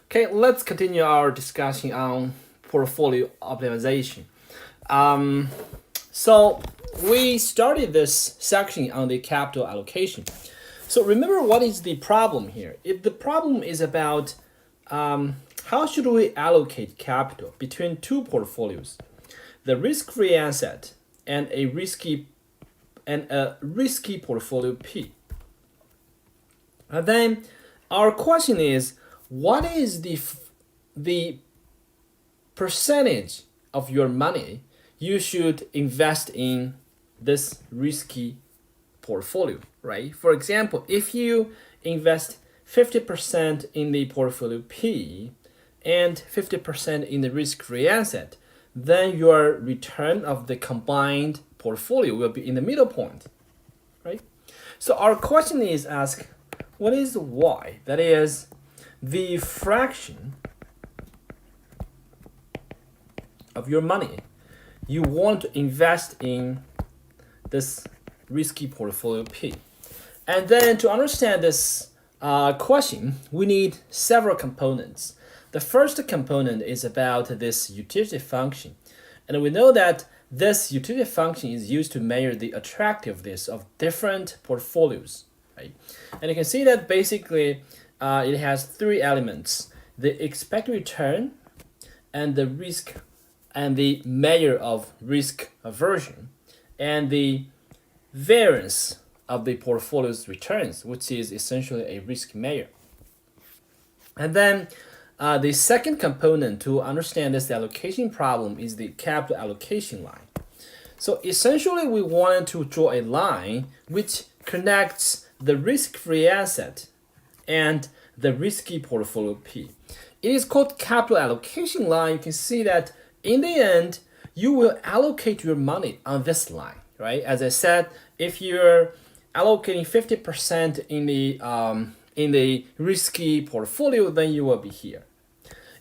Okay, let's continue our discussion on portfolio optimization. So we started this section on the capital allocation. So remember what is the problem here? If the problem is about how should we allocate capital between two portfolios, the risk-free asset and a risky portfolio P. And then our question is, what is the percentage of your money you should invest in this risky portfolio, right? For example, if you invest 50% in the portfolio P and 50% in the risk-free asset, then your return of the combined portfolio will be in the middle point, right? So our question is asked, what is the Y? That is the fraction of your money you want to invest in this risky portfolio P. And then to understand this question, we need several components. The first component is about this utility function. And we know that this utility function is used to measure the attractiveness of different portfolios, right? And you can see that basically it has three elements: the expected return, and the risk, and the measure of risk aversion, and the variance of the portfolio's returns, which is essentially a risk measure. And then the second component to understand this allocation problem is the capital allocation line. So essentially we wanted to draw a line which connects the risk-free asset and the risky portfolio P. It is called capital allocation line. You can see that in the end, you will allocate your money on this line, right? As I said, if you're allocating 50% in the risky portfolio, then you will be here.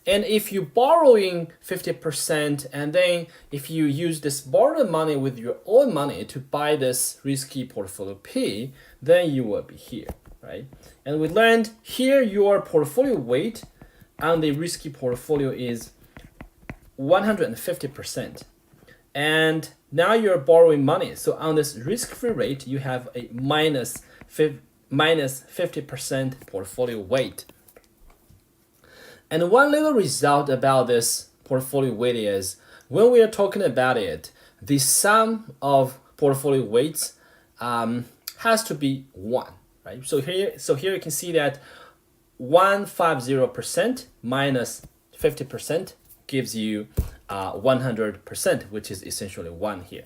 And if you're borrowing 50%, and then if you use this borrowed money with your own money to buy this risky portfolio P, then you will be here, right? And we learned here your portfolio weight on the risky portfolio is 150%. And now you're borrowing money. So on this risk-free rate, you have a minus 50% portfolio weight. And one little result about this portfolio weight is when we are talking about it, the sum of portfolio weights has to be 1, right? So here you can see that 150% minus 50% gives you 100%, which is essentially 1 here.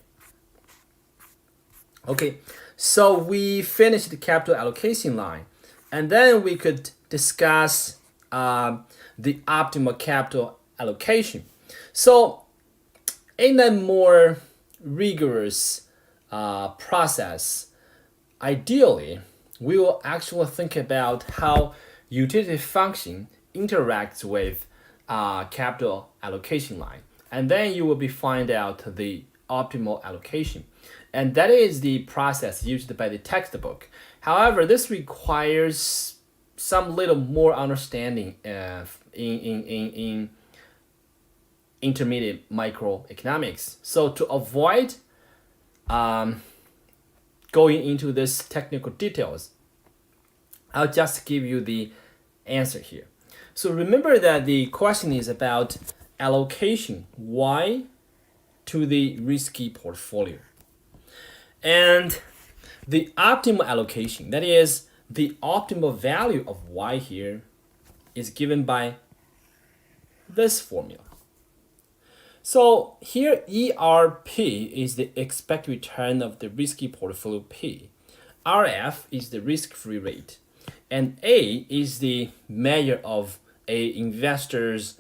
Okay, so we finished the capital allocation line, and then we could discuss the optimal capital allocation. So in a more rigorous process, ideally, we will actually think about how utility function interacts with capital allocation line. And then you will be find out the optimal allocation. And that is the process used by the textbook. However, this requires some little more understanding in intermediate microeconomics. So to avoid going into this technical details, I'll just give you the answer here. So remember that the question is about allocation Y to the risky portfolio. And the optimal allocation, that is the optimal value of Y here, is given by this formula. So here ERP is the expected return of the risky portfolio P. RF is the risk-free rate. And A is the measure of a investor's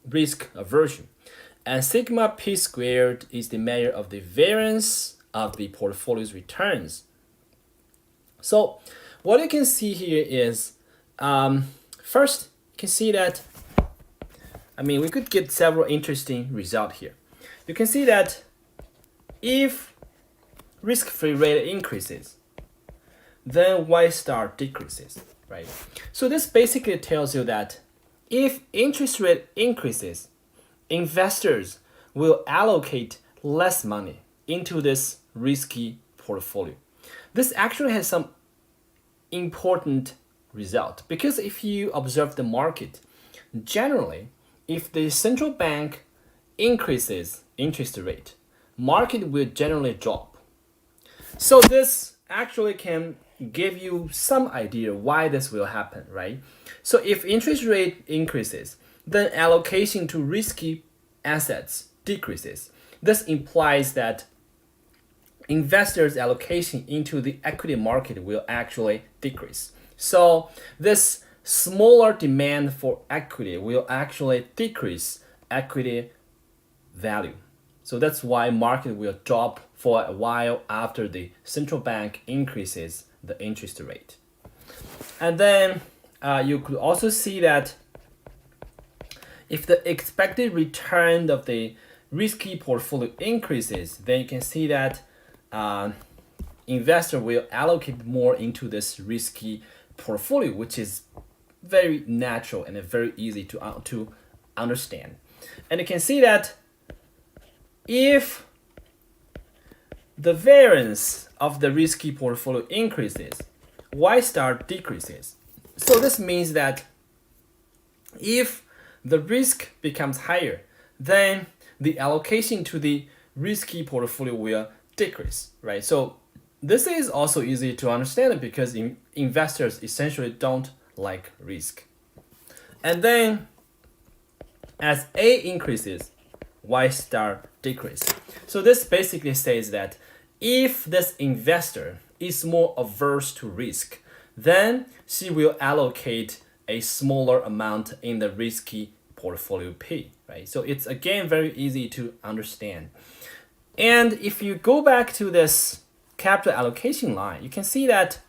risk aversion. And sigma P squared is the measure of the variance of the portfolio's returns. So what you can see here is, first, you can see that, we could get several interesting results here. You can see that if risk-free rate increases, then Y star decreases, right? So this basically tells you that if interest rate increases, investors will allocate less money into this risky portfolio. This actually has some important result, because if you observe the market, generally, if the central bank increases interest rate, market will generally drop. So this actually can give you some idea why this will happen, right? So if interest rate increases, then allocation to risky assets decreases. This implies that investors' allocation into the equity market will actually decrease. So this smaller demand for equity will actually decrease equity value. So that's why market will drop for a while after the central bank increases the interest rate. And then you could also see that if the expected return of the risky portfolio increases, then you can see that investor will allocate more into this risky portfolio, which is very natural and very easy to understand. And you can see that if the variance of the risky portfolio increases, Y star decreases. So this means that if the risk becomes higher, then the allocation to the risky portfolio will decrease, right? So this is also easy to understand because investors essentially don't like risk. And then as A increases, Y star decrease. So this basically says that if this investor is more averse to risk, then she will allocate a smaller amount in the risky portfolio P, right? So it's again very easy to understand. And if you go back to this capital allocation line, you can see that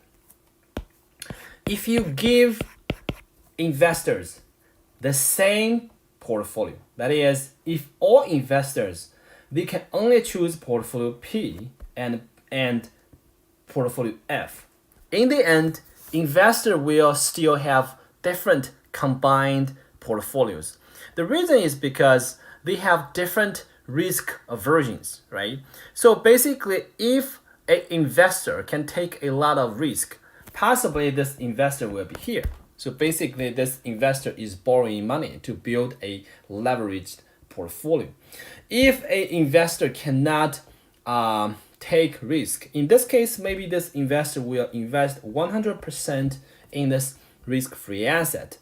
if you give investors the same portfolio, that is, if all investors, they can only choose portfolio P and portfolio F. In the end, investor will still have different combined portfolios. The reason is because they have different risk aversions, right? So basically, if an investor can take a lot of risk, possibly this investor will be here. So basically, this investor is borrowing money to build a leveraged portfolio. If an investor cannot take risk, in this case, maybe this investor will invest 100% in this risk-free asset.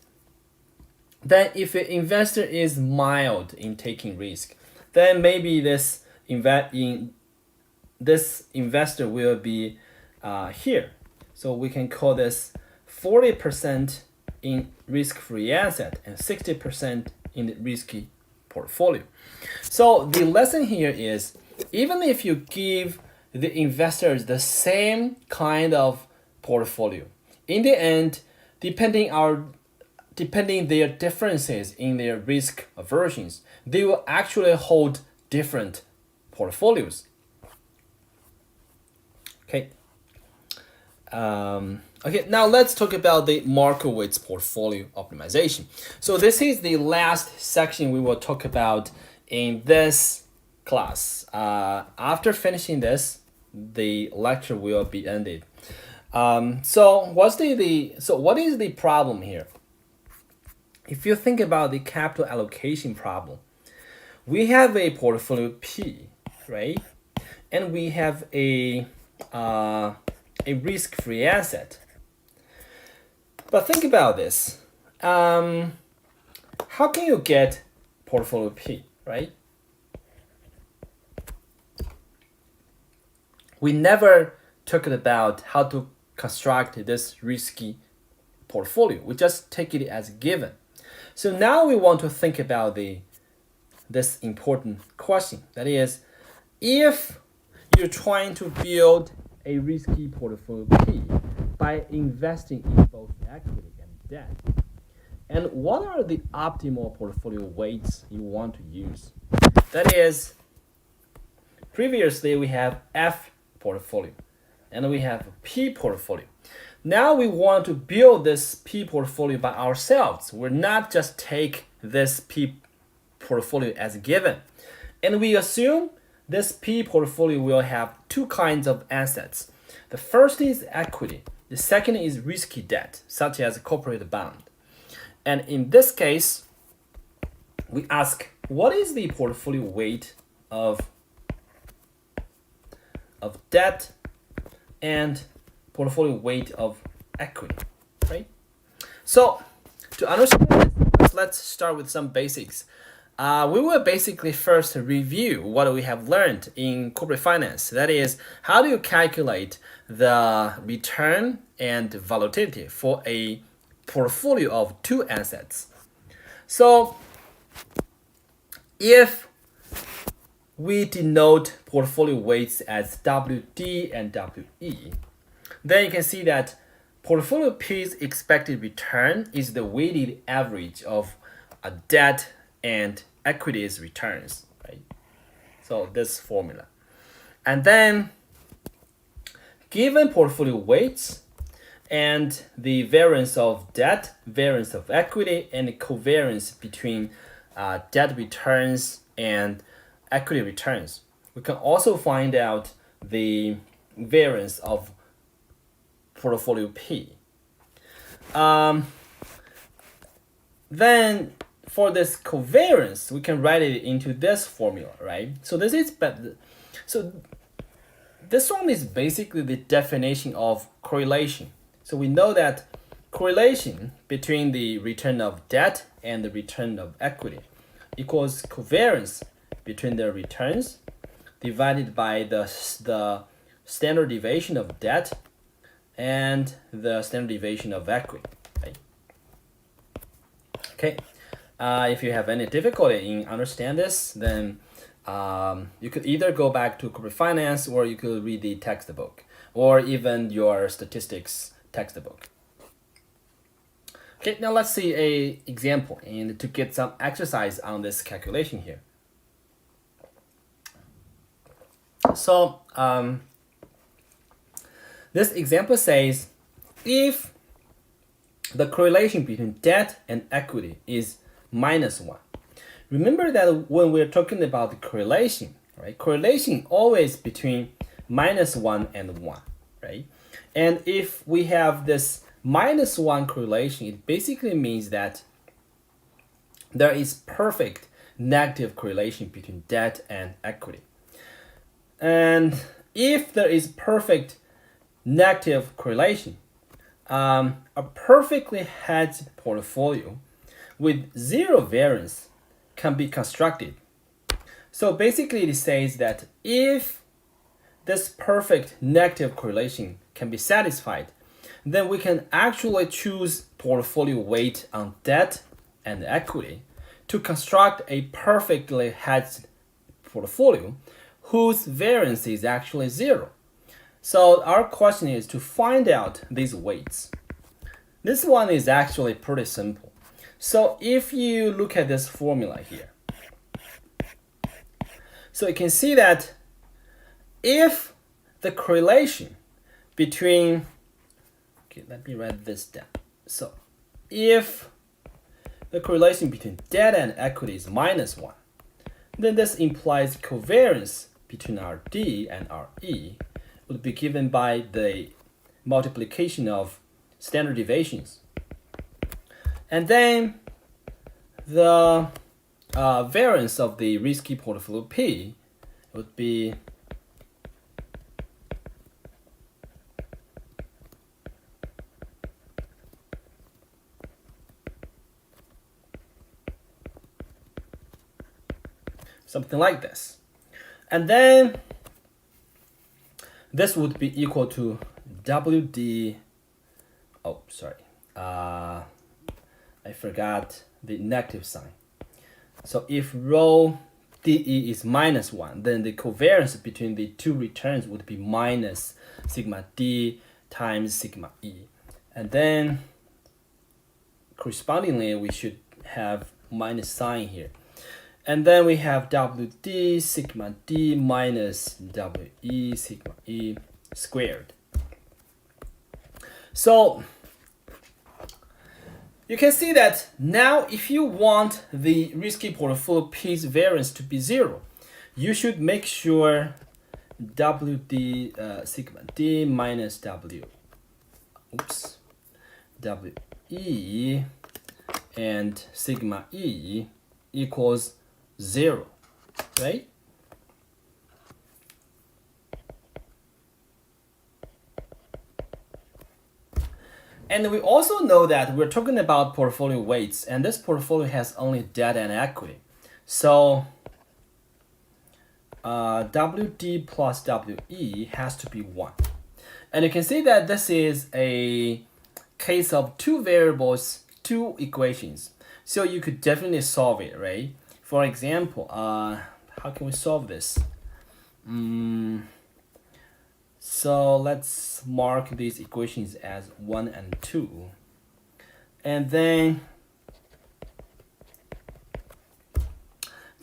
Then if an investor is mild in taking risk, then maybe this investor will be here. So we can call this 40% in risk-free asset and 60% in the risky portfolio. So the lesson here is, even if you give the investors the same kind of portfolio, in the end, depending their differences in their risk aversions, they will actually hold different portfolios. Okay. Okay, now let's talk about the Markowitz portfolio optimization. So this is the last section we will talk about in this class. After finishing this, the lecture will be ended. So what is the problem here? If you think about the capital allocation problem, we have a portfolio P, right? And we have a risk-free asset. But think about this. How can you get portfolio P, right? We never talked about how to construct this risky portfolio. We just take it as given. So now we want to think about this important question. That is, if you're trying to build a risky portfolio P by investing in both equity and debt, and what are the optimal portfolio weights you want to use? That is, previously we have F portfolio and we have P portfolio. Now we want to build this P portfolio by ourselves. We're not just take this P portfolio as given. And we assume this P portfolio will have two kinds of assets. The first is equity. The second is risky debt, such as corporate bond. And in this case, we ask, what is the portfolio weight of debt and portfolio weight of equity, right? So to understand this, let's start with some basics. We will basically first review what we have learned in corporate finance. That is, how do you calculate the return and volatility for a portfolio of two assets? So if we denote portfolio weights as WD and WE, then you can see that portfolio P's expected return is the weighted average of a debt and equities returns, right? So this formula. And then given portfolio weights and the variance of debt, variance of equity, and the covariance between debt returns and equity returns, we can also find out the variance of portfolio P. Then for this covariance, we can write it into this formula, right? So this one is basically the definition of correlation. So we know that correlation between the return of debt and the return of equity equals covariance between their returns divided by the standard deviation of debt and the standard deviation of equity, right? Okay. If you have any difficulty in understand this, then you could either go back to corporate finance, or you could read the textbook, or even your statistics textbook. Okay, now let's see a example and to get some exercise on this calculation here. So this example says if the correlation between debt and equity is -1. Remember that when we're talking about the correlation, right? Correlation always between -1 and 1, right? And if we have this -1 correlation, it basically means that there is perfect negative correlation between debt and equity. And if there is perfect negative correlation, a perfectly hedged portfolio with zero variance can be constructed. So basically it says that if this perfect negative correlation can be satisfied, then we can actually choose portfolio weight on debt and equity to construct a perfectly hedged portfolio whose variance is actually zero. So our question is to find out these weights. This one is actually pretty simple. So if you look at this formula here, so you can see that if the correlation between, okay, let me write this down. So if the correlation between debt and equity is -1, then this implies covariance between our D and our E would be given by the multiplication of standard deviations. And then the variance of the risky portfolio P would be something like this. And then this would be equal to WD, oh, sorry. I forgot the negative sign. So if rho DE is -1, then the covariance between the two returns would be minus sigma D times sigma E. And then correspondingly, we should have minus sign here. And then we have WD sigma D minus WE sigma E squared. So you can see that now if you want the risky portfolio P's variance to be 0, you should make sure WD sigma D minus WE and sigma E equals 0, right? And we also know that we're talking about portfolio weights, and this portfolio has only debt and equity. So WD plus WE has to be 1. And you can see that this is a case of 2 variables, 2 equations. So you could definitely solve it, right? For example, how can we solve this? So let's mark these equations as 1 and 2. And then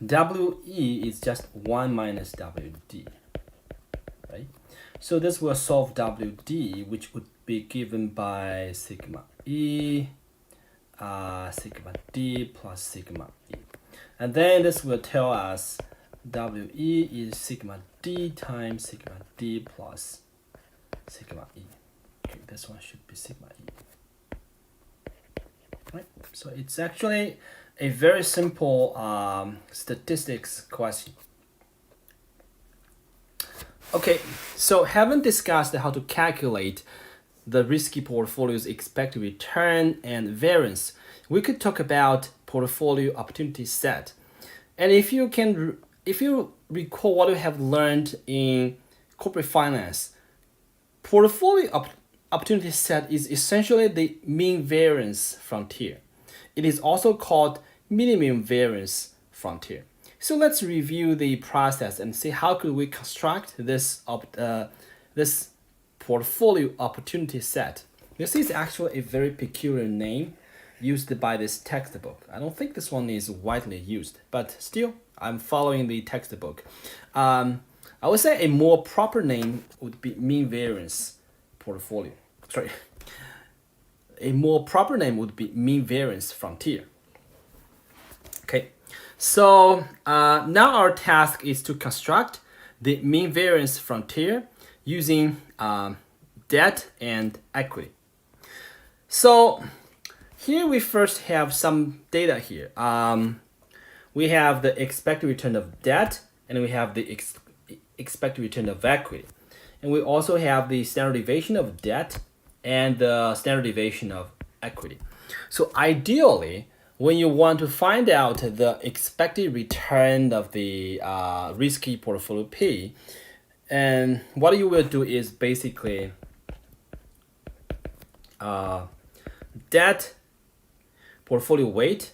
WE is just 1 minus WD, right? So this will solve WD, which would be given by sigma E, sigma D plus sigma E. And then this will tell us WE is sigma D times sigma D plus sigma E. Okay, this one should be sigma E. Right? So it's actually a very simple statistics question. Okay, so having discussed how to calculate the risky portfolio's expected return and variance, we could talk about portfolio opportunity set. And if you recall what you have learned in corporate finance, portfolio opportunity set is essentially the mean variance frontier. It is also called minimum variance frontier. So let's review the process and see how could we construct this this portfolio opportunity set. This is actually a very peculiar name used by this textbook. I don't think this one is widely used, but still, I'm following the textbook. I would say a more proper name would be mean variance portfolio. Sorry. A more proper name would be mean variance frontier. Okay, so now our task is to construct the mean variance frontier using debt and equity. So here we first have some data here. We have the expected return of debt, and we have the expected return of equity. And we also have the standard deviation of debt and the standard deviation of equity. So ideally, when you want to find out the expected return of the risky portfolio P, and what you will do is basically debt portfolio weight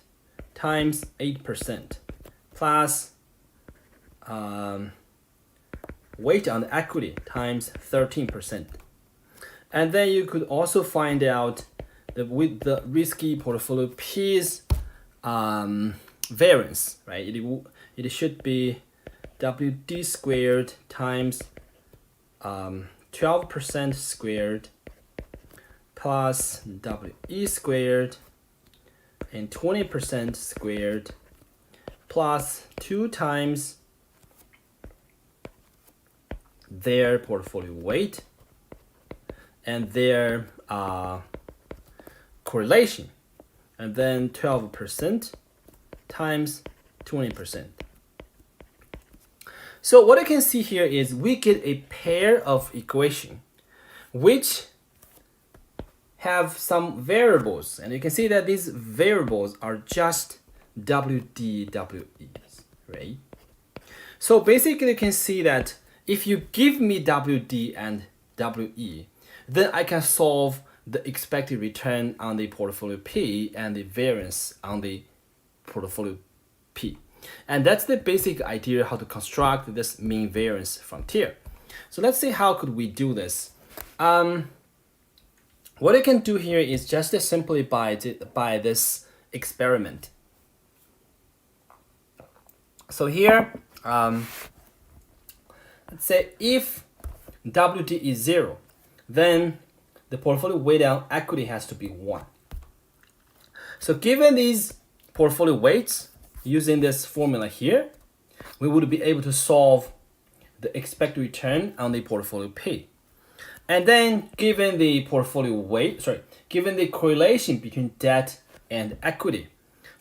times 8% plus weight on equity times 13%. And then you could also find out that with the risky portfolio P's variance, right? It should be WD squared times 12% squared plus WE squared and 20% squared plus 2 times their portfolio weight and their correlation, and then 12% times 20%. So what I can see here is we get a pair of equation which have some variables, and you can see that these variables are just WD, WEs, right? So basically you can see that if you give me WD and WE, then I can solve the expected return on the portfolio P and the variance on the portfolio P. And that's the basic idea how to construct this mean variance frontier. So let's see how could we do this. What I can do here is just simply by this experiment. So here, let's say if WD is 0, then the portfolio weight on equity has to be 1. So given these portfolio weights, using this formula here, we would be able to solve the expected return on the portfolio P. And then given the portfolio weight, given the correlation between debt and equity,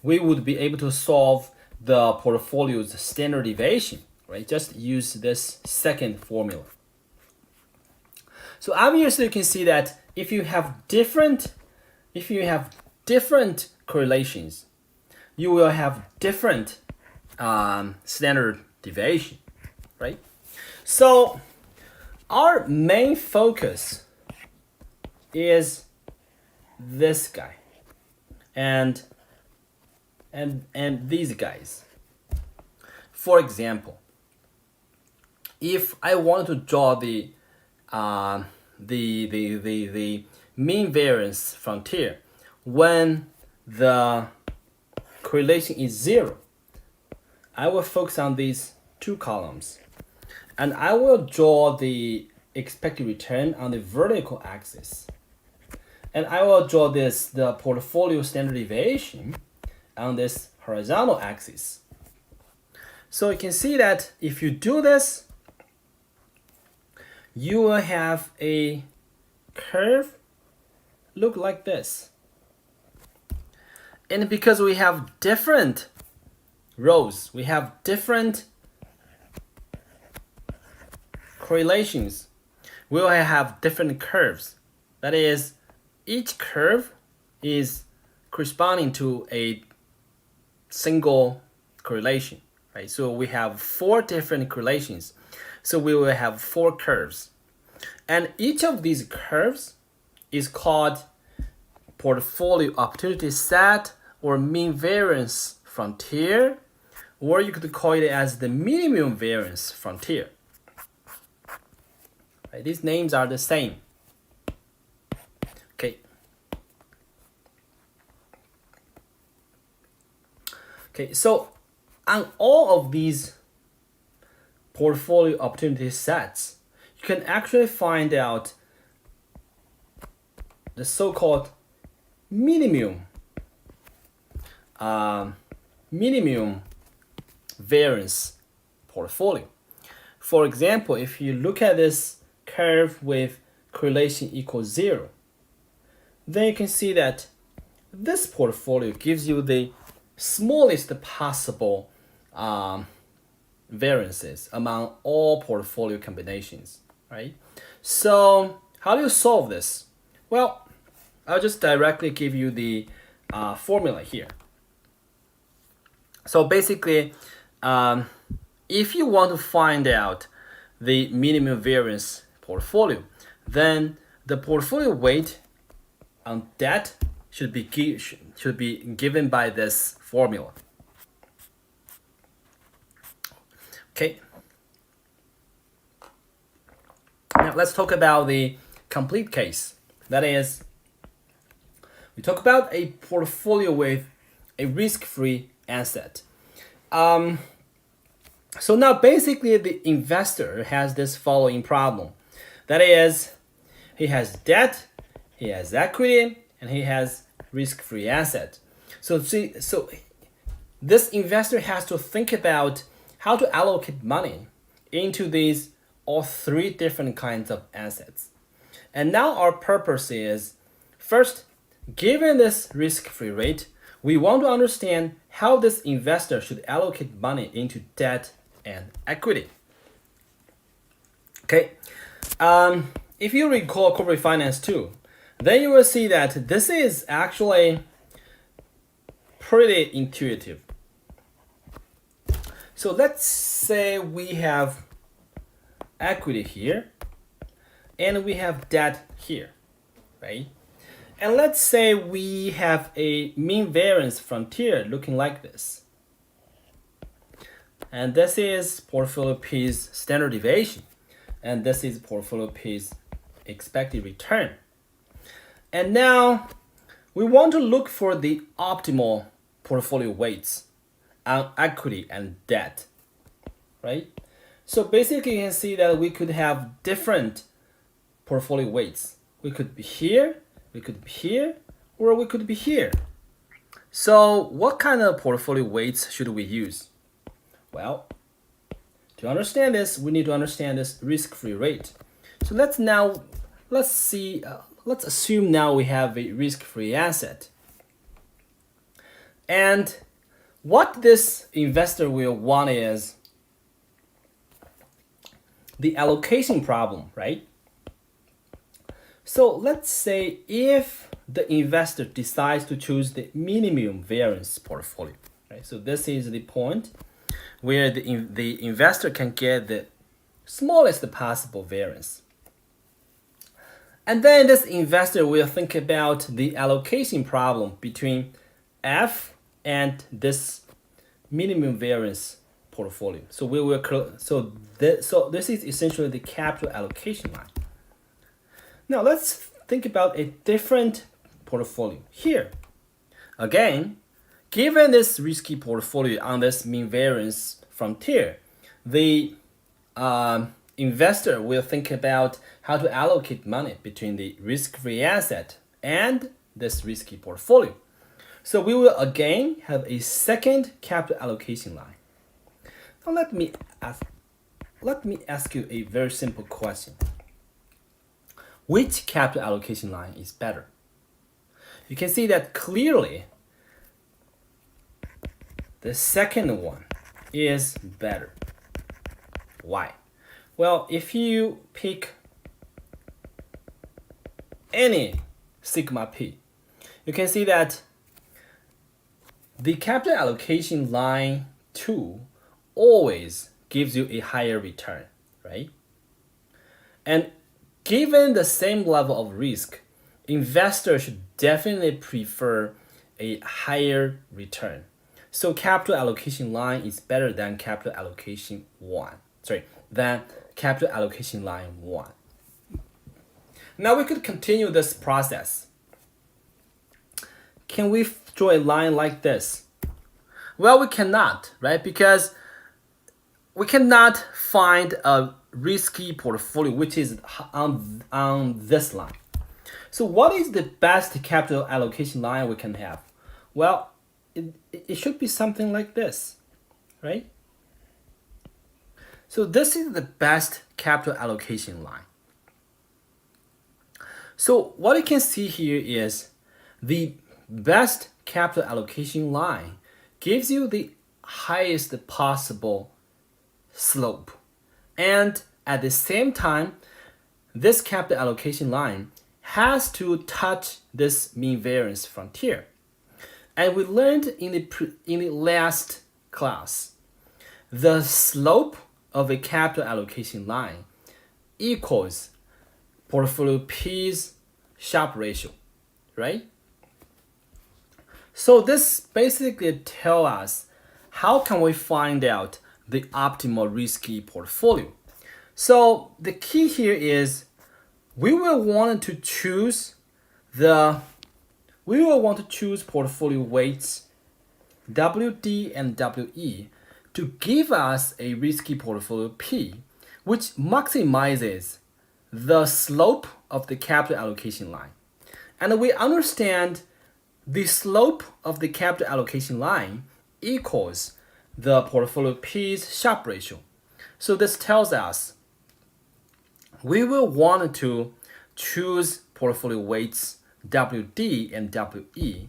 we would be able to solve the portfolio's standard deviation, right? Just use this second formula. So obviously you can see that if you have different correlations, you will have different standard deviation, right? So our main focus is this guy and these guys. For example, if I want to draw the mean variance frontier when the correlation is 0, I will focus on these 2 columns, and I will draw the expected return on the vertical axis, and I will draw the portfolio standard deviation on this horizontal axis. So you can see that if you do this, you will have a curve look like this. And because we have different rows, we have different correlations, we will have different curves. That is, each curve is corresponding to a single correlation, right? So we have 4 different correlations. So we will have 4 curves. And each of these curves is called portfolio opportunity set or mean variance frontier, or you could call it as the minimum variance frontier. Right, these names are the same. Okay, so on all of these portfolio opportunity sets, you can actually find out the so-called minimum variance portfolio. For example, if you look at this curve with correlation equals 0, then you can see that this portfolio gives you the smallest possible variances among all portfolio combinations, right? So how do you solve this? Well, I'll just directly give you the formula here. So basically, if you want to find out the minimum variance portfolio, then the portfolio weight on debt should be given by this formula. Okay. Now let's talk about the complete case. That is, we talk about a portfolio with a risk-free asset. So now basically the investor has this following problem. That is, he has debt, he has equity, and he has risk-free asset. So this investor has to think about how to allocate money into these all 3 different kinds of assets. And now our purpose is, first, given this risk-free rate, we want to understand how this investor should allocate money into debt and equity. Okay, if you recall corporate finance 2, then you will see that this is actually pretty intuitive. So let's say we have equity here and we have debt here, right? And let's say we have a mean variance frontier looking like this. And this is portfolio P's standard deviation. And this is portfolio P's expected return. And now we want to look for the optimal portfolio weights on equity and debt, right? So basically you can see that we could have different portfolio weights We could be here, we could be here, or we could be here. So what kind of portfolio weights should we use? Well, to understand this, we need to understand this risk-free rate. So let's assume now we have a risk-free asset. And what this investor will want is the allocation problem, right? So let's say if the investor decides to choose the minimum variance portfolio, right? So this is the point where the investor can get the smallest possible variance. And then this investor will think about the allocation problem between F and this minimum variance portfolio. So this is essentially the capital allocation line. Now let's think about a different portfolio here. Again, given this risky portfolio on this mean variance frontier, the investor will think about how to allocate money between the risk-free asset and this risky portfolio. So we will again have a second capital allocation line. Now let me ask you a very simple question. Which capital allocation line is better? You can see that clearly the second one is better. Why? Well, if you pick any sigma p, you can see that the capital allocation line 2 always gives you a higher return, right? And given the same level of risk, investors should definitely prefer a higher return. So capital allocation line is better than capital allocation line 1. Now we could continue this process. Can we draw a line like this? Well, we cannot, right? Because we cannot find a risky portfolio which is on this line. So what is the best capital allocation line we can have? Well, it should be something like this, right? So this is the best capital allocation line. So what you can see here is the best capital allocation line gives you the highest possible slope. And at the same time, this capital allocation line has to touch this mean variance frontier. And we learned in the last class, the slope of a capital allocation line equals portfolio P's Sharpe ratio, right? So this basically tells us how can we find out the optimal risky portfolio. So the key here is we will want to choose portfolio weights WD and WE to give us a risky portfolio P, which maximizes the slope of the capital allocation line. And we understand the slope of the capital allocation line equals the portfolio P's Sharpe ratio. So this tells us we will want to choose portfolio weights WD and WE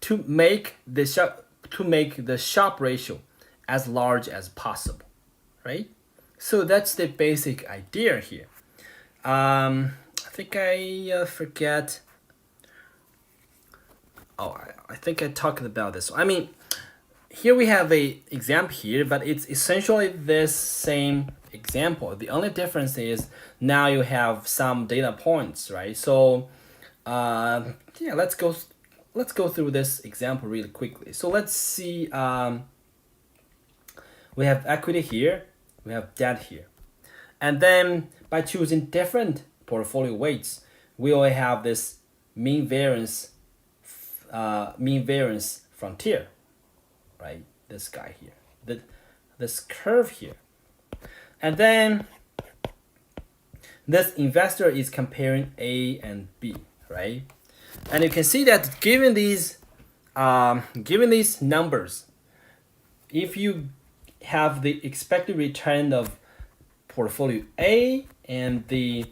to make the Sharpe ratio as large as possible, right? So that's the basic idea here. I think I forget. Oh, I think I talked about this. I mean, here we have a example here, but it's essentially this same example. The only difference is now you have some data points, right? So, yeah, let's go through this example really quickly. So let's see. We have equity here, we have debt here, and then by choosing different portfolio weights, we will have this mean variance frontier, right? This guy here, this curve here, and then this investor is comparing A and B, right? And you can see that given these numbers, if you have the expected return of portfolio A and the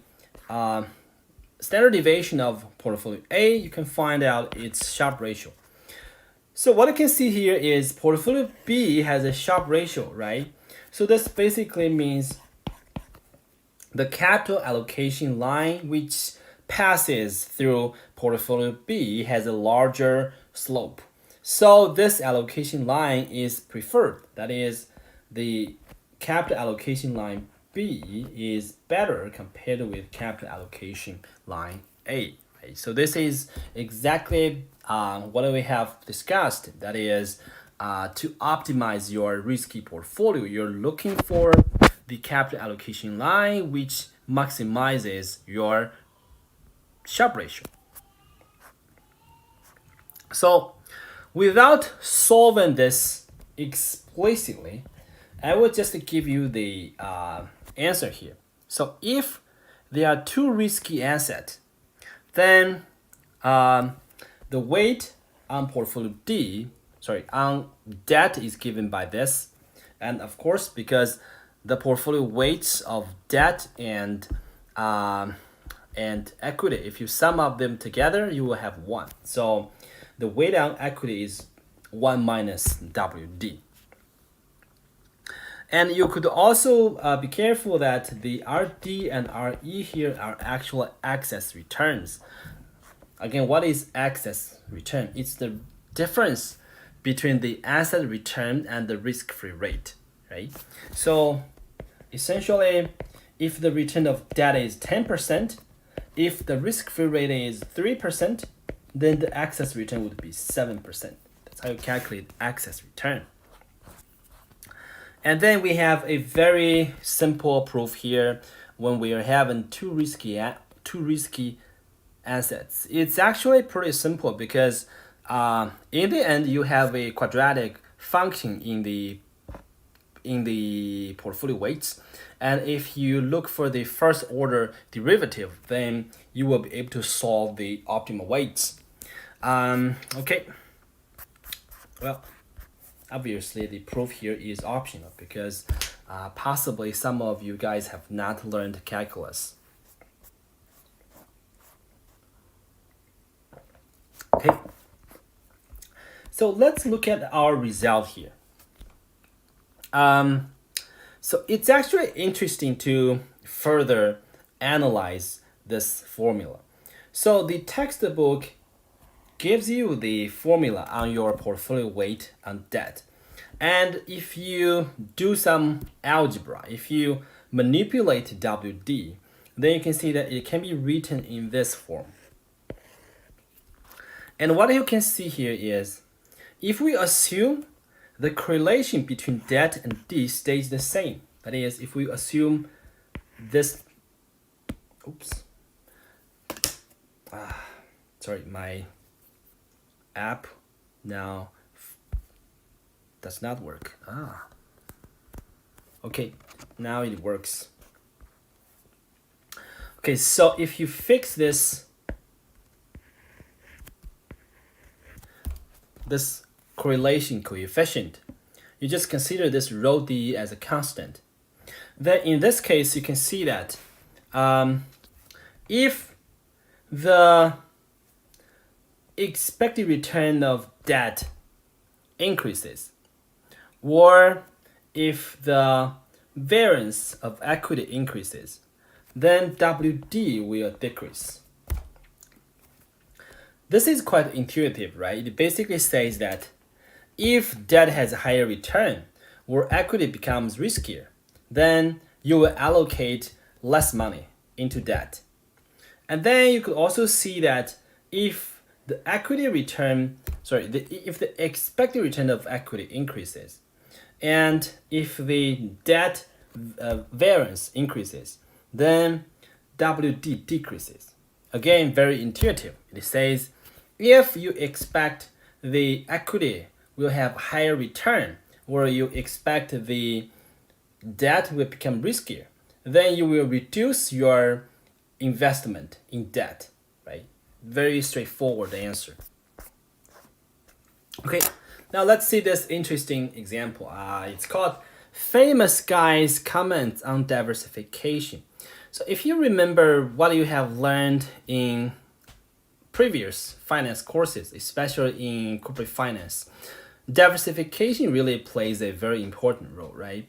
standard deviation of portfolio A, you can find out its Sharpe ratio. So what you can see here is portfolio B has a Sharpe ratio, right? So this basically means the capital allocation line which passes through portfolio B has a larger slope. So this allocation line is preferred. That is, the capital allocation line B is better compared with capital allocation line A. Right? So this is exactly what we have discussed. That is, to optimize your risky portfolio, you're looking for the capital allocation line which maximizes your Sharpe ratio. So without solving this explicitly, I will just give you the answer here. So if there are two risky assets, then the weight on portfolio on debt is given by this. And of course, because the portfolio weights of debt and equity, if you sum up them together, you will have 1. So the weight on equity is 1 minus WD. And you could also be careful that the RD and RE here are actual excess returns. Again, what is excess return? It's the difference between the asset return and the risk-free rate, right? So essentially, if the return of debt is 10%, if the risk-free rate is 3%, then the excess return would be 7%. That's how you calculate excess return. And then we have a very simple proof here when we are having two risky assets. It's actually pretty simple because in the end you have a quadratic function in the portfolio weights, and if you look for the first order derivative, then you will be able to solve the optimal weights. Okay. Well, obviously the proof here is optional because possibly some of you guys have not learned calculus. Okay, so let's look at our result here. So it's actually interesting to further analyze this formula. So the textbook gives you the formula on your portfolio weight on debt. And if you do some algebra, if you manipulate WD, then you can see that it can be written in this form. And what you can see here is, if we assume the correlation between debt and D stays the same, that is, if we assume this, sorry, my app now does not work. Okay, now it works. Okay, so if you fix this correlation coefficient, you just consider this rho D as a constant. Then in this case, you can see that if the expected return of debt increases, or if the variance of equity increases, then WD will decrease. This is quite intuitive, right? It basically says that if debt has a higher return, or equity becomes riskier, then you will allocate less money into debt. And then you could also see that if the equity return, if the expected return of equity increases, and if the debt variance increases, then WD decreases. Again, very intuitive. It says if you expect the equity will have higher return, or you expect the debt will become riskier, then you will reduce your investment in debt, right? Very straightforward answer. Okay, now let's see this interesting example. It's called Famous Guys Comments on Diversification. So if you remember what you have learned in previous finance courses, especially in corporate finance, diversification really plays a very important role, right?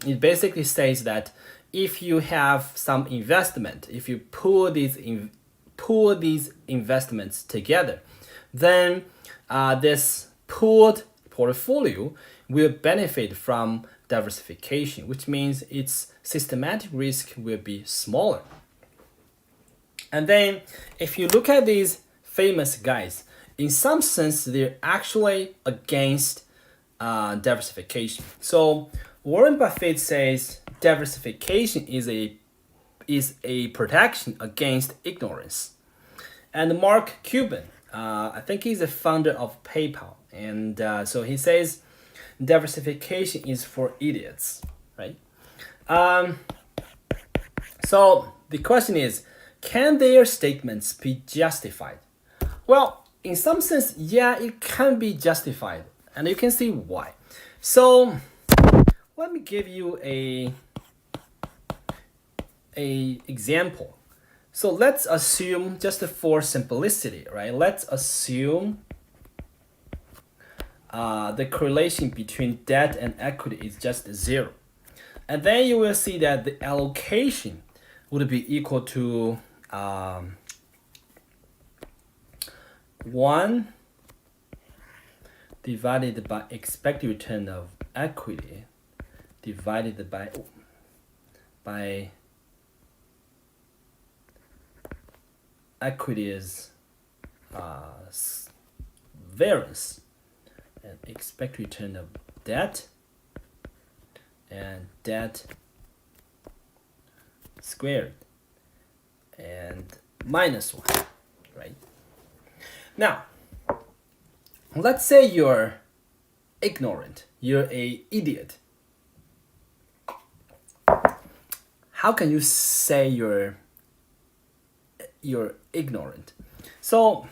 It basically says that if you have some investment, if you pull these investments together, then this pooled portfolio will benefit from diversification, which means its systematic risk will be smaller. And then if you look at these famous guys, in some sense, they're actually against diversification. So Warren Buffett says diversification is a protection against ignorance. And Mark Cuban, I think he's the founder of PayPal, and so he says diversification is for idiots, right? So the question is, can their statements be justified? Well, in some sense, yeah, it can be justified, and you can see why. So let me give you a example. So let's assume, just for simplicity, right? Let's assume the correlation between debt and equity is just 0. And then you will see that the allocation would be equal to 1 divided by expected return of equity divided by equity is variance, and expected return of debt and debt squared and minus 1, right? Now, let's say you're ignorant, you're an idiot. How can you say you're ignorant? So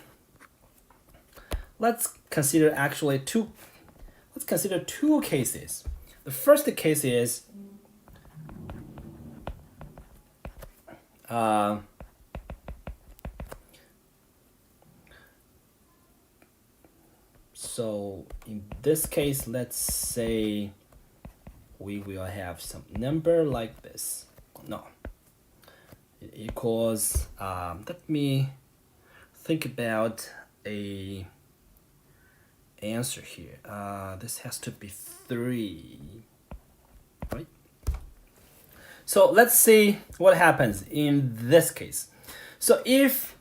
let's consider two cases. The first case is so in this case, let's say we will have some number like this. No, it equals let me think about a answer here. This has to be 3, right? So let's see what happens in this case. So if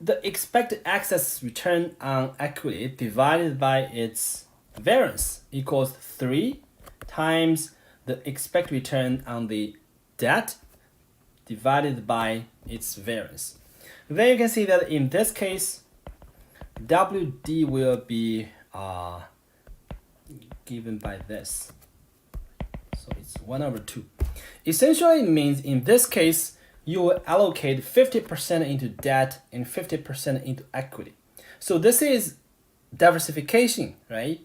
the expected excess return on equity divided by its variance equals 3 times the expected return on the debt divided by its variance, then you can see that in this case, WD will be given by this. So it's 1/2. Essentially, it means in this case, you will allocate 50% into debt and 50% into equity. So this is diversification, right?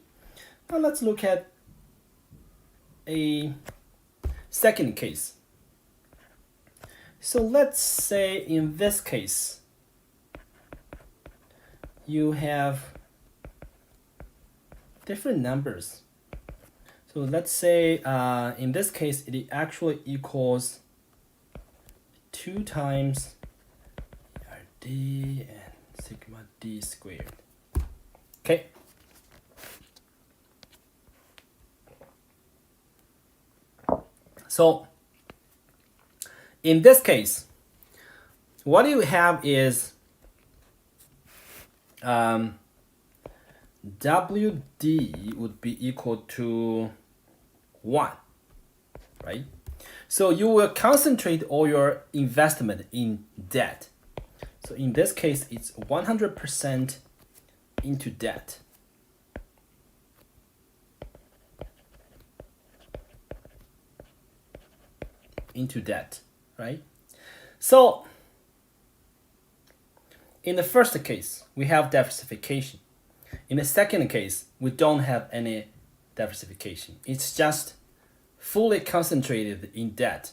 Now let's look at a second case. So let's say in this case, you have different numbers. So let's say in this case, it actually equals 2 times RD and sigma D squared. Okay. So in this case, what you have is WD would be equal to 1, right? So you will concentrate all your investment in debt. So in this case, it's 100% into debt. into debt, right? So in the first case, we have diversification. In the second case, we don't have any diversification. It's just fully concentrated in debt.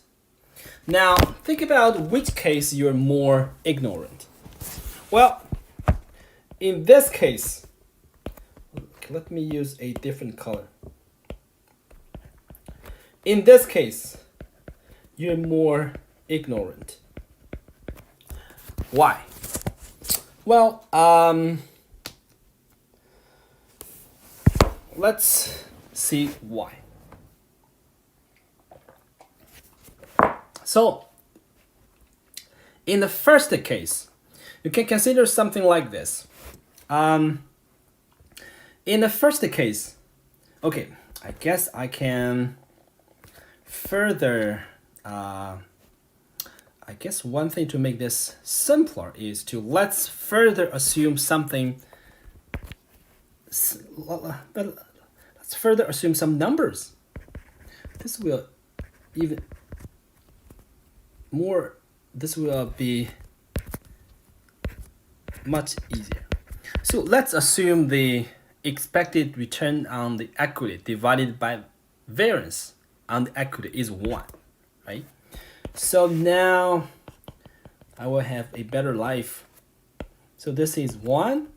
Now, think about which case you're more ignorant. Well, in this case, let me use a different color. In this case, you're more ignorant. Why? Well, let's see why. So, in the first case, you can consider something like this. In the first case, okay, I guess I can further, I guess one thing to make this simpler is to let's further assume something, let's further assume some numbers. This will even more, this will be much easier. So let's assume the expected return on the equity divided by variance on the equity is 1, right? So now I will have a better life. So this is 1,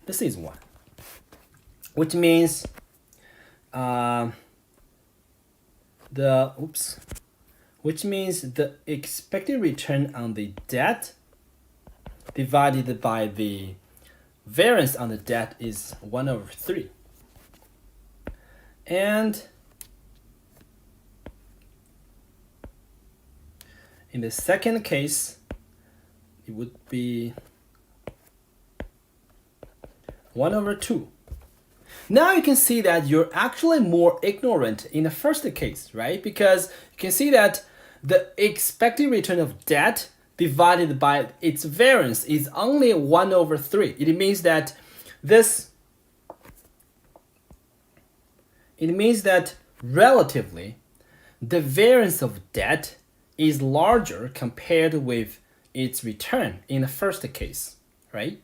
this is 1, which means the expected return on the debt divided by the variance on the debt is 1/3. And in the second case, it would be 1/2. Now you can see that you're actually more ignorant in the first case, right? Because you can see that the expected return of debt divided by its variance is only 1/3. It means that relatively the variance of debt is larger compared with its return in the first case, right?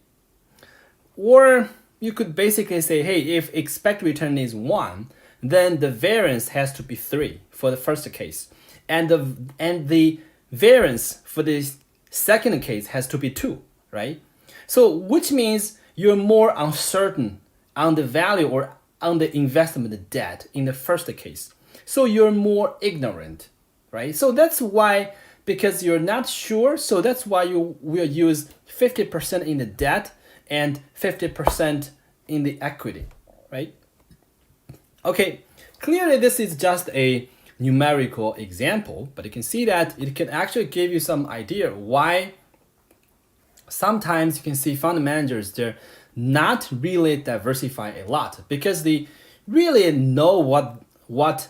Or you could basically say, hey, if expected return is 1, then the variance has to be 3 for the first case. And the variance for the second case has to be 2, right? So which means you're more uncertain on the value or on the investment debt in the first case. So you're more ignorant, right? So that's why, because you're not sure, so that's why you will use 50% in the debt and 50% in the equity, right? Okay, clearly this is just a numerical example, but you can see that it can actually give you some idea why sometimes you can see fund managers, they're not really diversify a lot because they really know what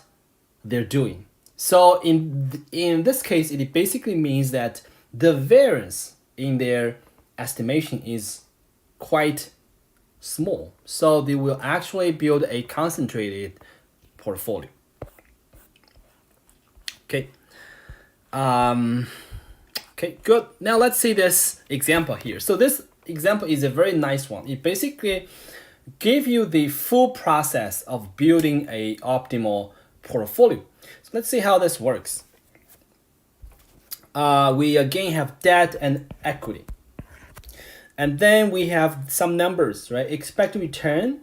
they're doing. So in this case, it basically means that the variance in their estimation is quite small. So they will actually build a concentrated portfolio. Okay. Okay, good. Now let's see this example here. So this example is a very nice one. It basically gives you the full process of building a optimal portfolio. So let's see how this works. We again have debt and equity. And then we have some numbers, right? Expected return,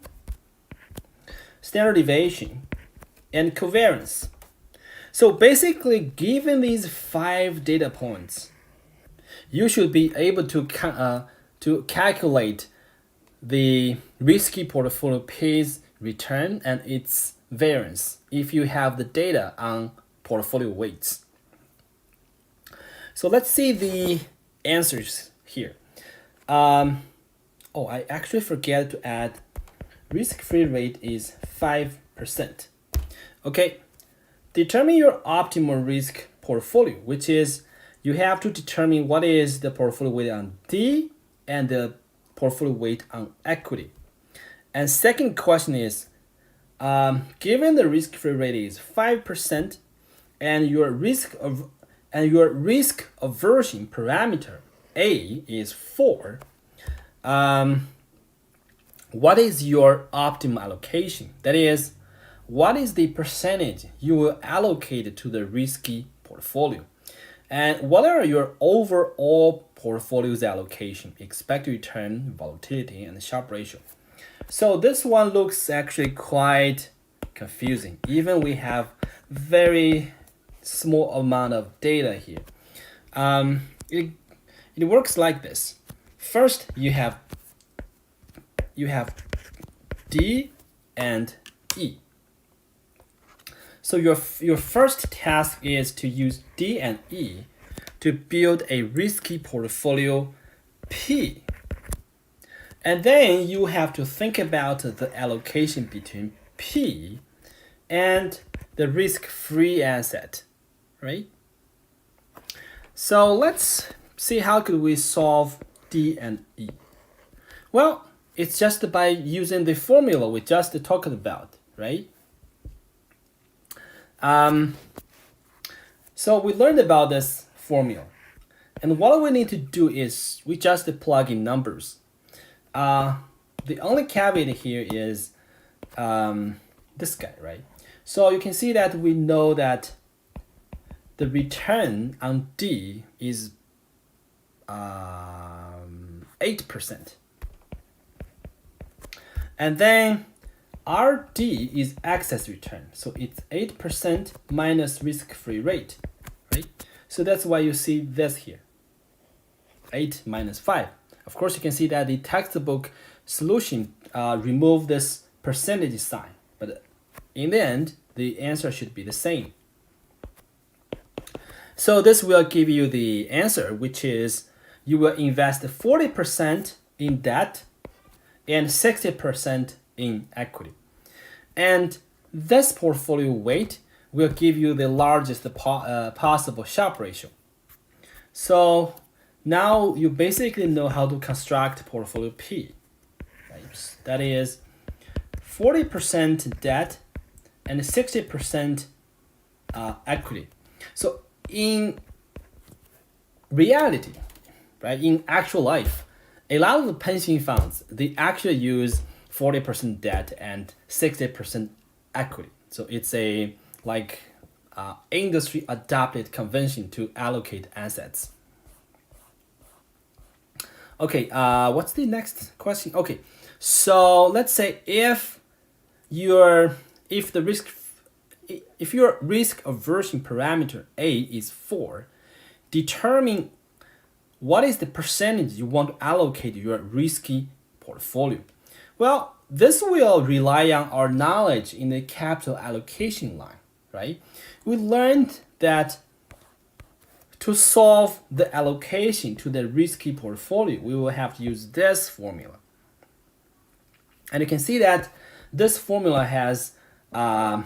standard deviation, and covariance. So basically, given these 5 data points, you should be able to calculate the risky portfolio P's return and its variance if you have the data on portfolio weights. So let's see the answers here. I actually forget to add risk-free rate is 5%. Okay, determine your optimal risk portfolio, which is you have to determine what is the portfolio weight on D and the portfolio weight on equity. And second question is, given the risk-free rate is 5% and your risk of and your risk aversion parameter A is 4, what is your optimal allocation? That is, what is the percentage you will allocate to the risky portfolio? And what are your overall portfolio's allocation, expected return, volatility, and Sharpe ratio? So this one looks actually quite confusing. Even we have very small amount of data here. It works like this. First, you have D and E. So your first task is to use D and E to build a risky portfolio P. And then you have to think about the allocation between P and the risk-free asset, right? So let's see how could we solve D and E. Well, it's just by using the formula we just talked about, right? So we learned about this formula. And what we need to do is we just plug in numbers. The only caveat here is this guy, right? So you can see that we know that the return on D is 8%. And then RD is excess return. So it's 8% minus risk-free rate, right? So that's why you see this here, 8 minus 5. Of course, you can see that the textbook solution remove this percentage sign, but in the end, the answer should be the same. So this will give you the answer, which is you will invest 40% in debt and 60% in equity. And this portfolio weight will give you the largest possible Sharpe ratio. So now you basically know how to construct portfolio P. Right? That is 40% debt and 60% equity. So in reality, right, in actual life, a lot of the pension funds, they actually use 40% debt and 60% equity. So it's a industry adopted convention to allocate assets. Okay, what's the next question? Okay, so let's say if your risk aversion parameter A is 4, determine what is the percentage you want to allocate your risky portfolio. Well, this will rely on our knowledge in the capital allocation line, right? We learned that to solve the allocation to the risky portfolio, we will have to use this formula. And you can see that this formula has 4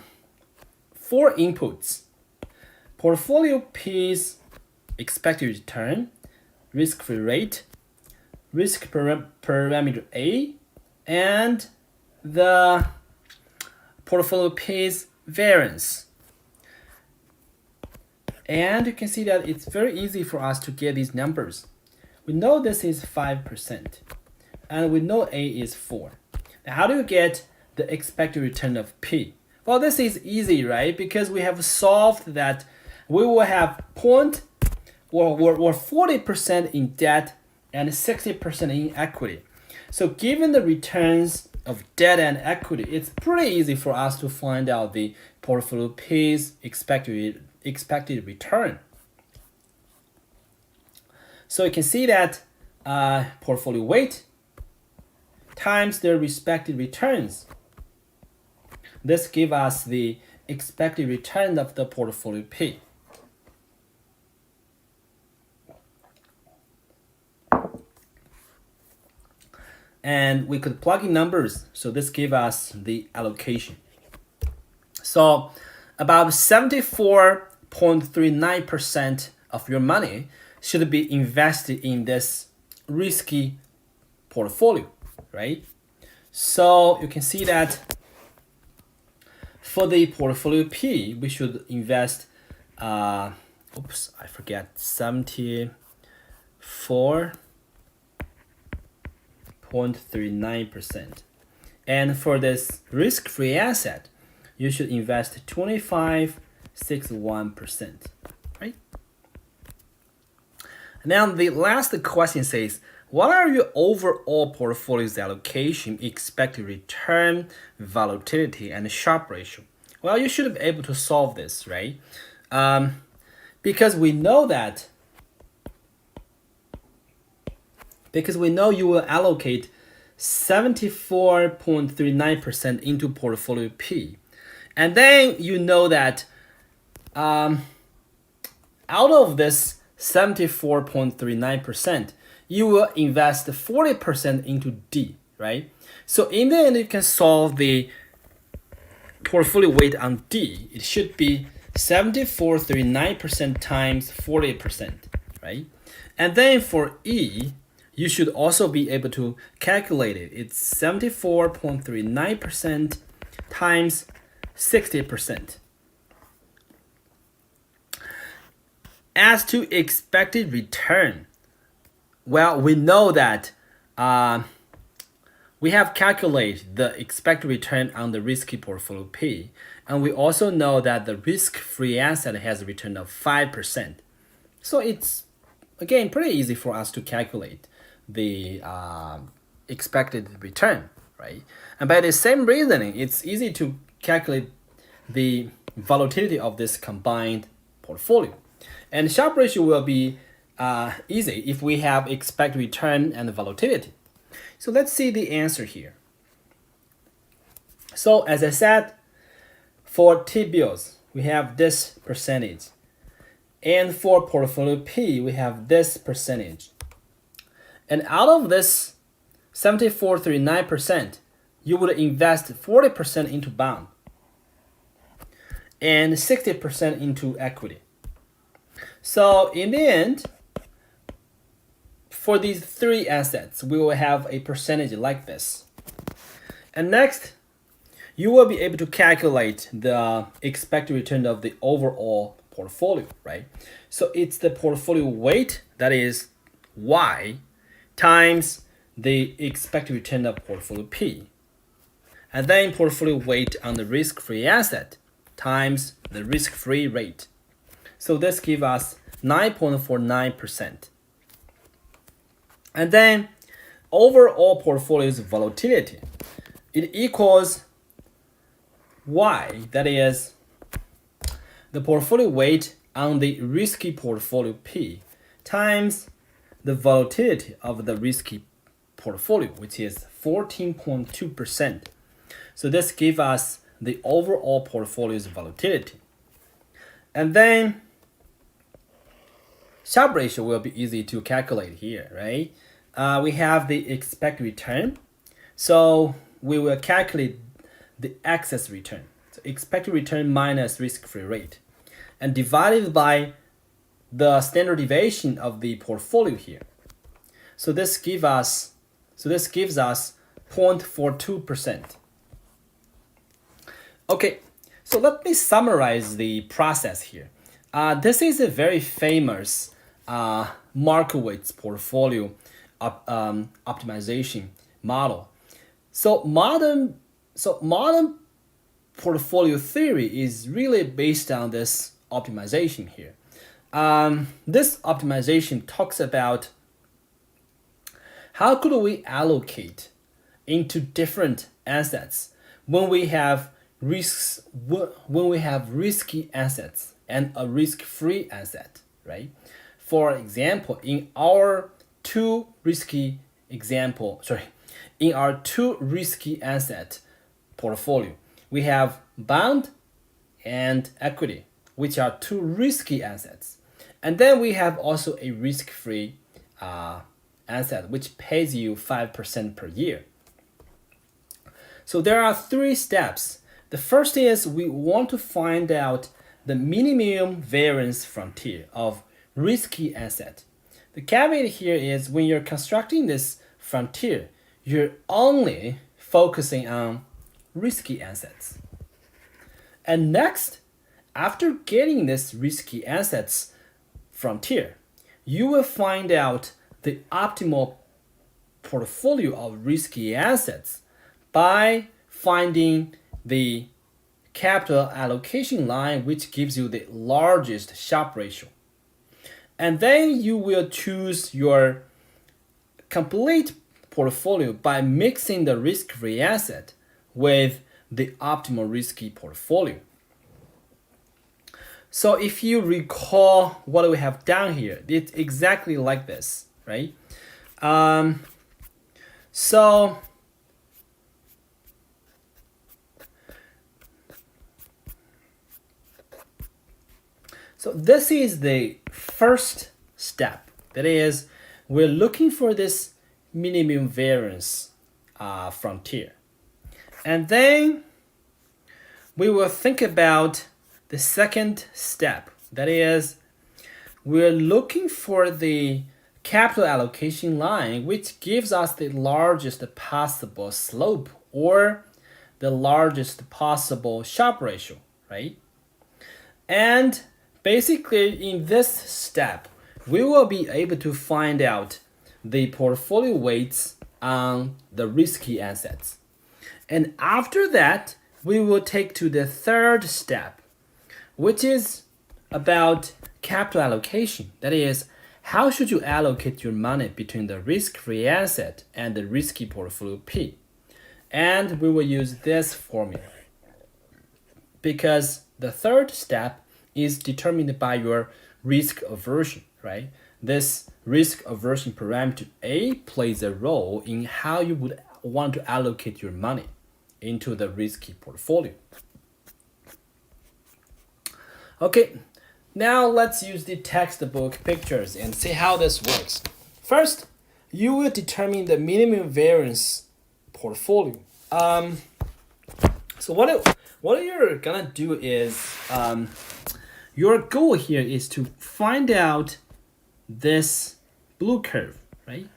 inputs. Portfolio P's expected return, risk-free rate, risk parameter A, and the portfolio P's variance. And you can see that it's very easy for us to get these numbers. We know this is 5%, and we know A is 4. Now, how do you get the expected return of P? Well, this is easy, right? Because we have solved that we will have 40% in debt and 60% in equity. So given the returns of debt and equity, it's pretty easy for us to find out the portfolio P's expected return. So you can see that portfolio weight times their respective returns. This gives us the expected return of the portfolio P. And we could plug in numbers, so this gives us the allocation. So about 74.39% of your money should be invested in this risky portfolio, right? So you can see that for the portfolio P, we should invest oops, I forget, 74.39%. And for this risk-free asset, you should invest 25.61%, right? Now the last question says, what are your overall portfolio's allocation, expected return, volatility, and Sharpe ratio? Well, you should be able to solve this, right? Because we know you will allocate 74.39% into portfolio P. And then you know that out of this 74.39%, you will invest 40% into D, right? So in the end, you can solve the portfolio weight on D. It should be 74.39% times 40%, right? And then for E, you should also be able to calculate it. It's 74.39% times 60%. As to expected return, well, we know that we have calculated the expected return on the risky portfolio P, and we also know that the risk-free asset has a return of 5%. So it's, again, pretty easy for us to calculate the expected return, right? And by the same reasoning, it's easy to calculate the volatility of this combined portfolio. And Sharpe ratio will be easy if we have expected return and volatility. So let's see the answer here. So as I said, for T-bills, we have this percentage. And for portfolio P, we have this percentage. And out of this 74.39%, you would invest 40% into bond and 60% into equity. So in the end, for these three assets, we will have a percentage like this. And next, you will be able to calculate the expected return of the overall portfolio, right? So it's the portfolio weight, that is Y, times the expected return of portfolio P. And then portfolio weight on the risk-free asset times the risk-free rate. So this gives us 9.49%. And then overall portfolio's volatility, it equals Y, that is the portfolio weight on the risky portfolio P, times the volatility of the risky portfolio, which is 14.2%. So this gives us the overall portfolio's volatility. And then Sharpe ratio will be easy to calculate here, right? We have the expected return. So we will calculate the excess return. So expected return minus risk-free rate, and divided by the standard deviation of the portfolio here. So this gives us 0.42%. Okay, so let me summarize the process here. This is a very famous Markowitz portfolio optimization model. So modern portfolio theory is really based on this optimization here. This optimization talks about how could we allocate into different assets when we have risky assets and a risk-free asset, right? For example, in our two risky asset portfolio, we have bond and equity, which are two risky assets. And then we have also a risk-free asset, which pays you 5% per year. So there are three steps. The first is we want to find out the minimum variance frontier of risky asset. The caveat here is when you're constructing this frontier, you're only focusing on risky assets. And next, after getting this risky assets, frontier, you will find out the optimal portfolio of risky assets by finding the capital allocation line, which gives you the largest Sharpe ratio. And then you will choose your complete portfolio by mixing the risk-free asset with the optimal risky portfolio. So if you recall what we have done here, it's exactly like this, right? So this is the first step. That is, we're looking for this minimum variance frontier. And then we will think about the second step. That is, we're looking for the capital allocation line, which gives us the largest possible slope or the largest possible Sharpe ratio, right? And basically, in this step, we will be able to find out the portfolio weights on the risky assets. And after that, we will take to the third step, which is about capital allocation. That is, how should you allocate your money between the risk-free asset and the risky portfolio P? And we will use this formula because the third step is determined by your risk aversion, right? This risk aversion parameter A plays a role in how you would want to allocate your money into the risky portfolio. Okay, now let's use the textbook pictures and see how this works. First, you will determine the minimum variance portfolio. So what you're gonna do is your goal here is to find out this blue curve, right?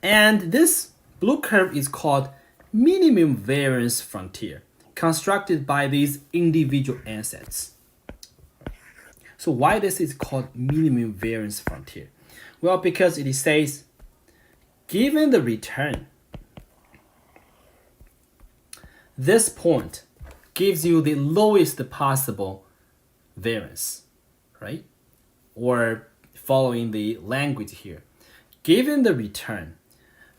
And this blue curve is called minimum variance frontier, constructed by these individual assets. So why this is called minimum variance frontier? Well, because it says, given the return, this point gives you the lowest possible variance, right? Or following the language here, given the return,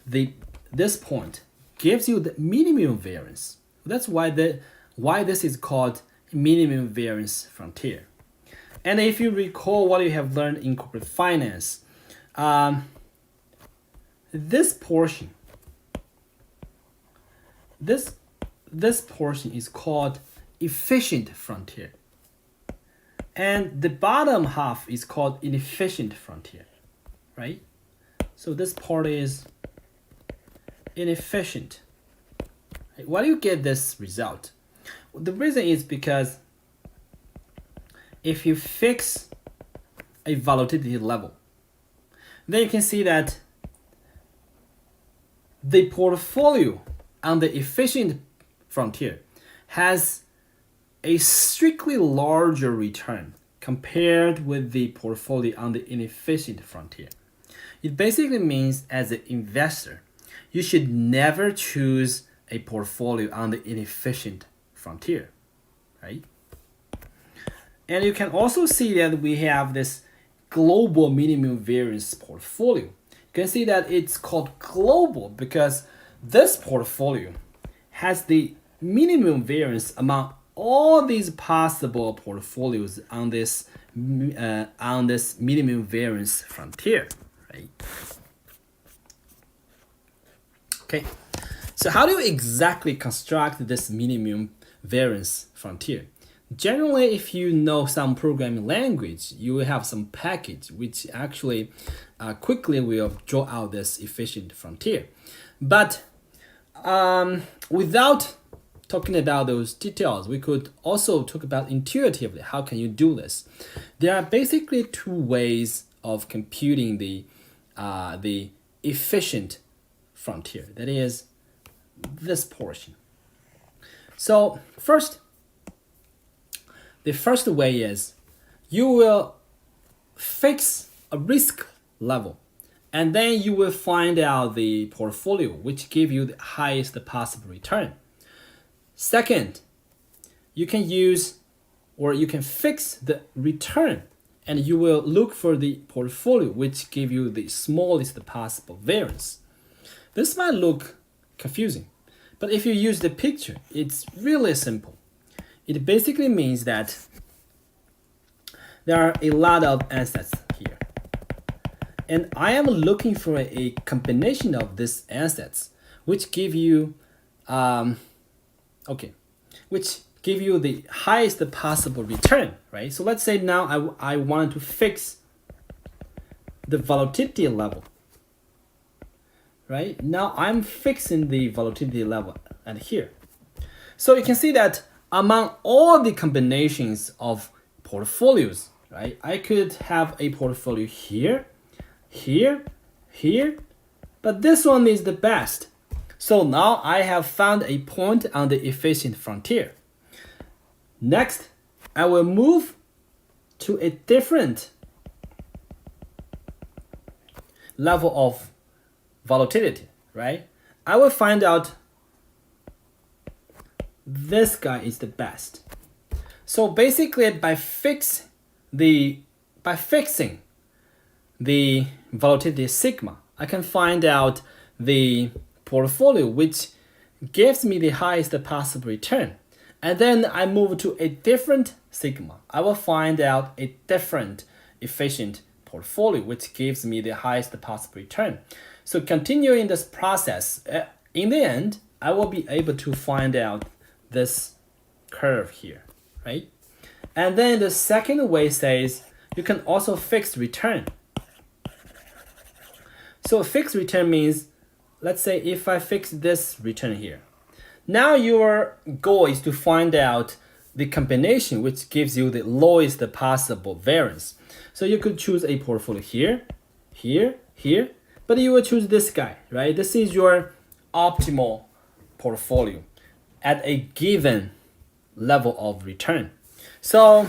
this point gives you the minimum variance. That's why this is called minimum variance frontier. And if you recall what you have learned in corporate finance, this portion is called efficient frontier. And the bottom half is called inefficient frontier, right? So this part is inefficient. Why do you get this result? The reason is because if you fix a volatility level, then you can see that the portfolio on the efficient frontier has a strictly larger return compared with the portfolio on the inefficient frontier. It basically means, as an investor, you should never choose a portfolio on the inefficient frontier, right? And you can also see that we have this global minimum variance portfolio. You can see that it's called global because this portfolio has the minimum variance among all these possible portfolios on this minimum variance frontier, right? Okay, so how do you exactly construct this minimum variance frontier? Generally, if you know some programming language, you will have some package which actually quickly will draw out this efficient frontier. But without talking about those details, we could also talk about intuitively how can you do this. There are basically two ways of computing the efficient frontier. That is this portion. So the first way is you will fix a risk level, and then you will find out the portfolio which give you the highest possible return. Second, you can use or you can fix the return, and you will look for the portfolio which give you the smallest possible variance. This might look confusing, but if you use the picture, it's really simple. It basically means that there are a lot of assets here, and I am looking for a combination of these assets which give you which give you the highest possible return, right? So let's say now I wanted to fix the volatility level, right? Now I'm fixing the volatility level at here. So you can see that among all the combinations of portfolios, right? I could have a portfolio here, here, here, but this one is the best. So now I have found a point on the efficient frontier. Next, I will move to a different level of volatility, right? I will find out this guy is the best. So basically by fixing the volatility sigma, I can find out the portfolio which gives me the highest possible return. And then I move to a different sigma. I will find out a different efficient portfolio which gives me the highest possible return. So continuing this process, in the end, I will be able to find out this curve here, right? And then the second way says you can also fix return. So fixed return means, let's say if I fix this return here, now your goal is to find out the combination which gives you the lowest possible variance. So you could choose a portfolio here, here, here, but you will choose this guy, right? This is your optimal portfolio at a given level of return. So,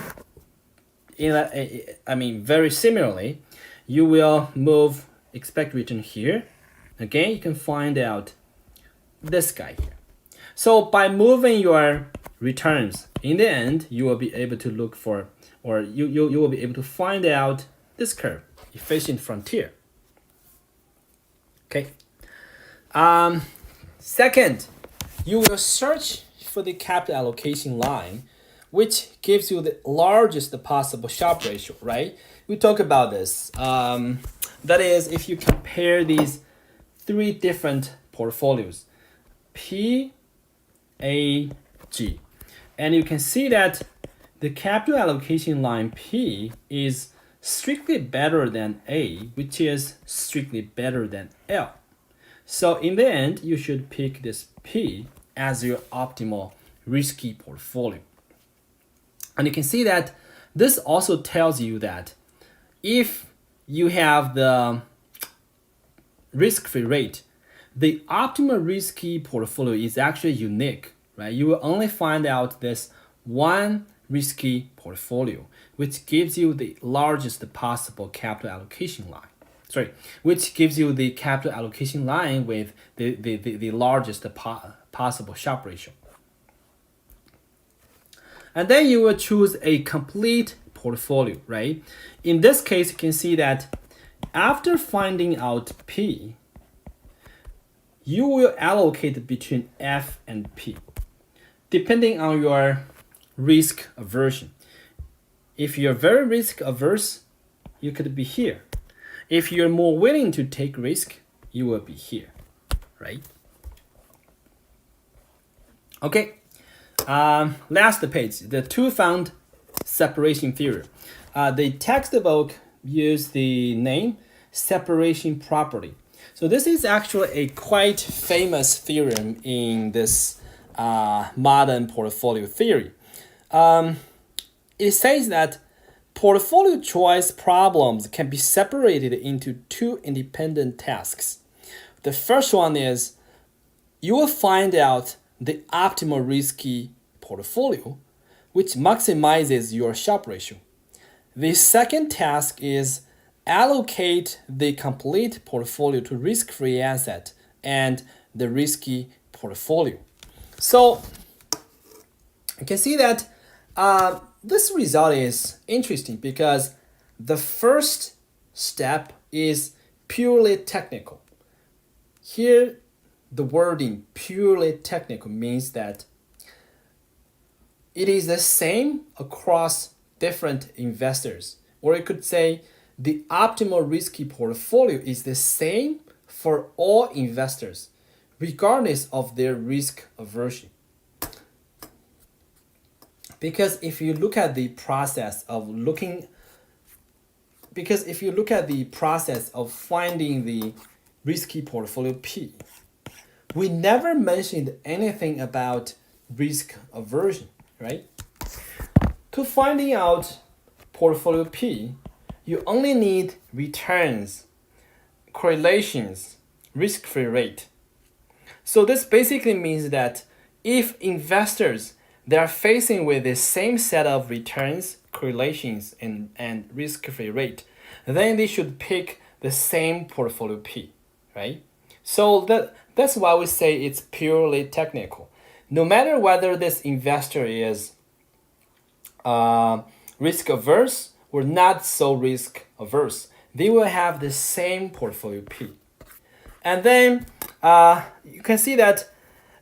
very similarly, you will move expect return here. Again, you can find out this guy here. So by moving your returns, in the end, you will be able to look for, or you will be able to find out this curve, efficient frontier. Okay. Second, you will search for the capital allocation line, which gives you the largest possible Sharpe ratio, right? We talk about this. That is, if you compare these three different portfolios, P, A, G, and you can see that the capital allocation line P is strictly better than A, which is strictly better than L. So in the end, you should pick this P as your optimal risky portfolio. And you can see that this also tells you that if you have the risk-free rate, the optimal risky portfolio is actually unique, right? You will only find out this one risky portfolio, which gives you the largest possible capital allocation line. Which gives you the capital allocation line with the largest possible Sharpe ratio. And then you will choose a complete portfolio, right? In this case, you can see that after finding out P, you will allocate between F and P, depending on your risk aversion. If you're very risk averse, you could be here. If you're more willing to take risk, you will be here, right? Okay, last page, the two-fold separation theorem. The textbook used the name separation property. So this is actually a quite famous theorem in this modern portfolio theory. It says that portfolio choice problems can be separated into two independent tasks. The first one is you will find out the optimal risky portfolio, which maximizes your Sharpe ratio. The second task is allocate the complete portfolio to risk-free asset and the risky portfolio. So you can see that this result is interesting because the first step is purely technical. Here, the wording purely technical means that it is the same across different investors. Or you could say the optimal risky portfolio is the same for all investors, regardless of their risk aversion. Because if you look at the process of finding the risky portfolio P, we never mentioned anything about risk aversion, right? To finding out portfolio P, you only need returns, correlations, risk-free rate. So this basically means that if investors they are facing with the same set of returns, correlations, and risk-free rate, then they should pick the same portfolio P, right? So that's why we say it's purely technical. No matter whether this investor is risk averse or not so risk averse, they will have the same portfolio P. And then you can see that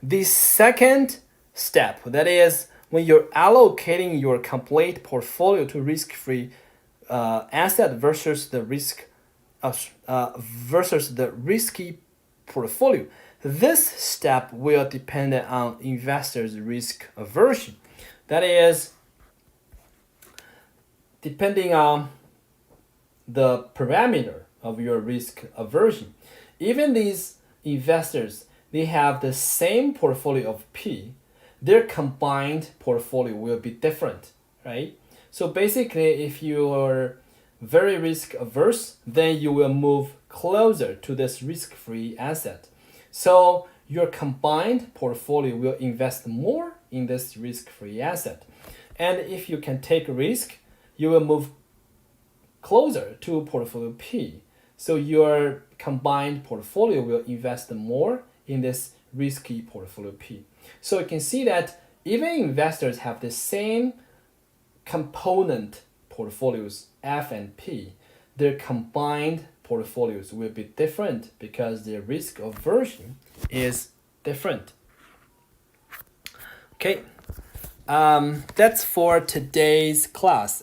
the second step, that is when you're allocating your complete portfolio to risk-free asset versus the risky portfolio, this step will depend on investors' risk aversion. That is, depending on the parameter of your risk aversion. Even these investors, they have the same portfolio of P, their combined portfolio will be different, right? So basically, if you are very risk averse, then you will move closer to this risk-free asset. So your combined portfolio will invest more in this risk-free asset. And if you can take risk, you will move closer to portfolio P. So your combined portfolio will invest more in this risky portfolio P. So you can see that even investors have the same component portfolios F and P, their combined portfolios will be different because their risk aversion is different. Okay, that's for today's class.